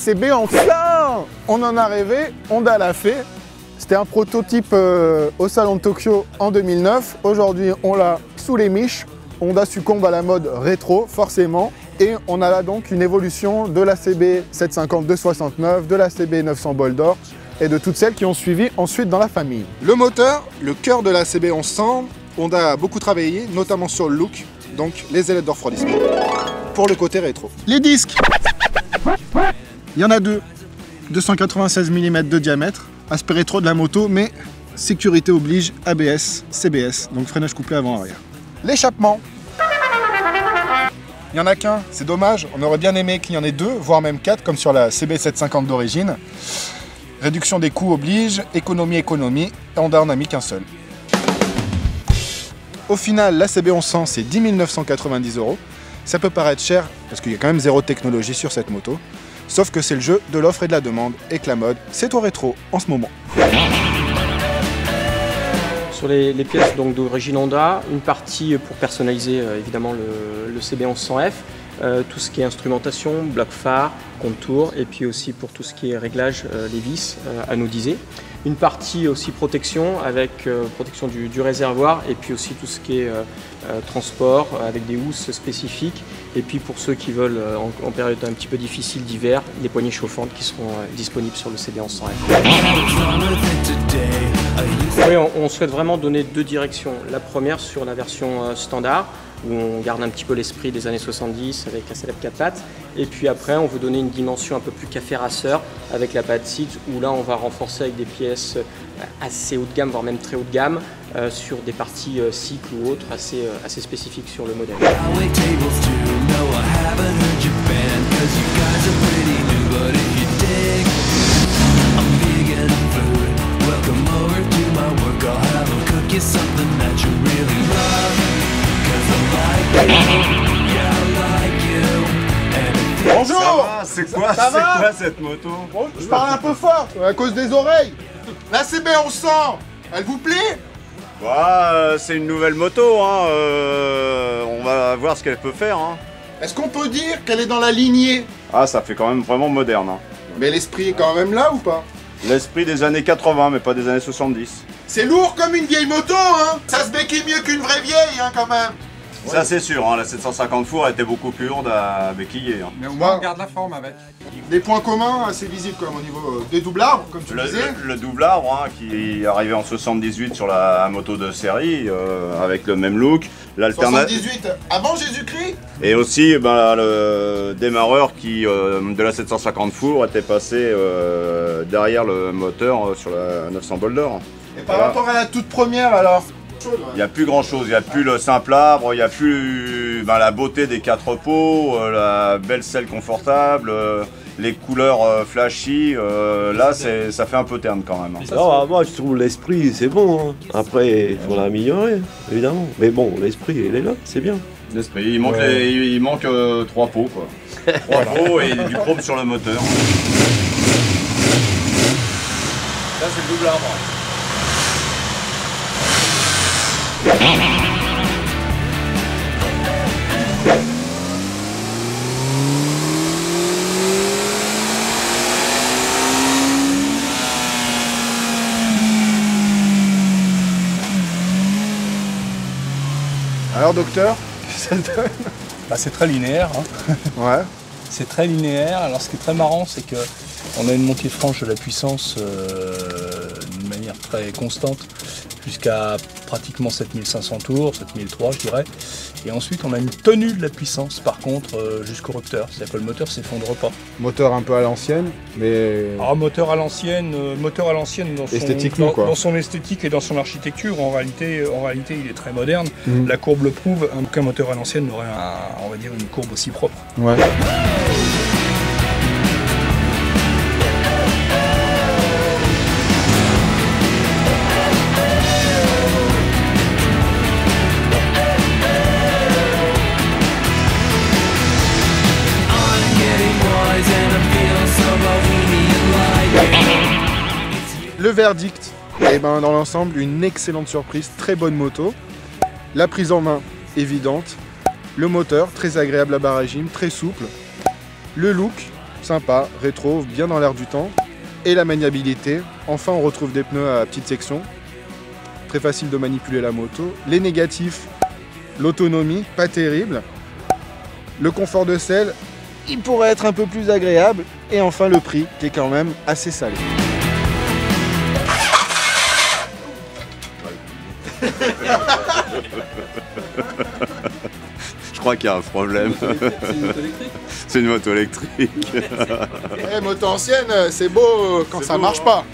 CB enfin! On en a rêvé, Honda l'a fait. C'était un prototype au salon de Tokyo en 2009. Aujourd'hui, on l'a sous les miches. Honda succombe à la mode rétro, forcément. Et on a là donc une évolution de la CB 750-269, de la CB 900 bol d'or et de toutes celles qui ont suivi ensuite dans la famille. Le moteur, le cœur de la CB 1100, Honda a beaucoup travaillé, notamment sur le look, donc les ailettes de refroidissement, pour le côté rétro. Les disques, il y en a deux, 296 mm de diamètre, aspect rétro de la moto, mais sécurité oblige, ABS, CBS, donc freinage couplé avant-arrière. L'échappement, il n'y en a qu'un, c'est dommage, on aurait bien aimé qu'il y en ait deux, voire même quatre, comme sur la CB 750 d'origine. Réduction des coûts oblige, économie, Honda en a mis qu'un seul. Au final, la CB 1100, c'est 10 990 €. Ça peut paraître cher, parce qu'il y a quand même zéro technologie sur cette moto. Sauf que c'est le jeu de l'offre et de la demande, et que la mode, c'est au rétro en ce moment. Sur les pièces d'origine Honda, une partie pour personnaliser évidemment le CB 1100F, tout ce qui est instrumentation, bloc phare, contour, et puis aussi pour tout ce qui est réglage, les vis anodisées. Une partie aussi protection avec protection du réservoir, et puis aussi tout ce qui est transport avec des housses spécifiques. Et puis pour ceux qui veulent en période un petit peu difficile d'hiver, les poignées chauffantes qui seront disponibles sur le CB 1100F. Oui, on souhaite vraiment donner deux directions. La première sur la version standard, où on garde un petit peu l'esprit des années 70 avec la célèbre 4 pattes. Et puis après, on veut donner une dimension un peu plus café racer avec la patte seat, où là on va renforcer avec des pièces assez haut de gamme, voire même très haut de gamme, sur des parties cycles ou autres assez spécifiques sur le modèle. Bonjour! C'est quoi cette moto? Bon, je parle un peu fort, à cause des oreilles. La CB 1100, elle vous plaît? C'est une nouvelle moto, hein. On va voir ce qu'elle peut faire. Hein. Est-ce qu'on peut dire qu'elle est dans la lignée? Ah, ça fait quand même vraiment moderne. Hein. Mais l'esprit est quand même là ou pas? L'esprit des années 80, mais pas des années 70. C'est lourd comme une vieille moto, hein. Ça se béquille mieux qu'une vraie vieille, hein, quand même. Ça c'est sûr, hein, la 750 four était beaucoup plus lourde à béquiller. Hein. Mais au moins on garde la forme avec. Des points communs assez visibles quand même au niveau des doubles arbres, comme tu disais. Le double arbre hein, qui est arrivé en 78 sur la moto de série, avec le même look. 78 avant Jésus-Christ. Et aussi le démarreur qui, de la 750 four était passé derrière le moteur sur la 900 bol d'or. Et par rapport à la toute première alors? Il n'y a plus grand chose, il n'y a plus le simple arbre, il n'y a plus la beauté des quatre pots, la belle selle confortable, les couleurs flashy, là ça fait un peu terne quand même. Non, moi je trouve l'esprit c'est bon, hein. Après il faut l'améliorer évidemment, mais bon l'esprit il est là, c'est bien. L'esprit, il manque 3 pots quoi. 3 pots et du chrome sur le moteur. Là c'est le double arbre. Alors docteur, ça donne? C'est très linéaire. Hein. Ouais. C'est très linéaire. Alors ce qui est très marrant, c'est que on a une montée franche de la puissance d'une manière très constante jusqu'à pratiquement 7500 tours, 7003 je dirais. Et ensuite on a une tenue de la puissance par contre jusqu'au rupteur, c'est-à-dire que le moteur s'effondre pas. Moteur un peu à l'ancienne, mais... Alors moteur à l'ancienne dans son esthétique et dans son architecture, en réalité il est très moderne. La courbe le prouve, aucun moteur à l'ancienne n'aurait on va dire une courbe aussi propre. Ouais. Le verdict, dans l'ensemble, une excellente surprise, très bonne moto. La prise en main, évidente. Le moteur, très agréable à bas régime, très souple. Le look, sympa, rétro, bien dans l'air du temps. Et la maniabilité. Enfin, on retrouve des pneus à petite section. Très facile de manipuler la moto. Les négatifs, l'autonomie, pas terrible. Le confort de selle, il pourrait être un peu plus agréable. Et enfin, le prix, qui est quand même assez salé. Je crois qu'il y a un problème. C'est une moto électrique. Moto ancienne, c'est beau quand ça marche pas.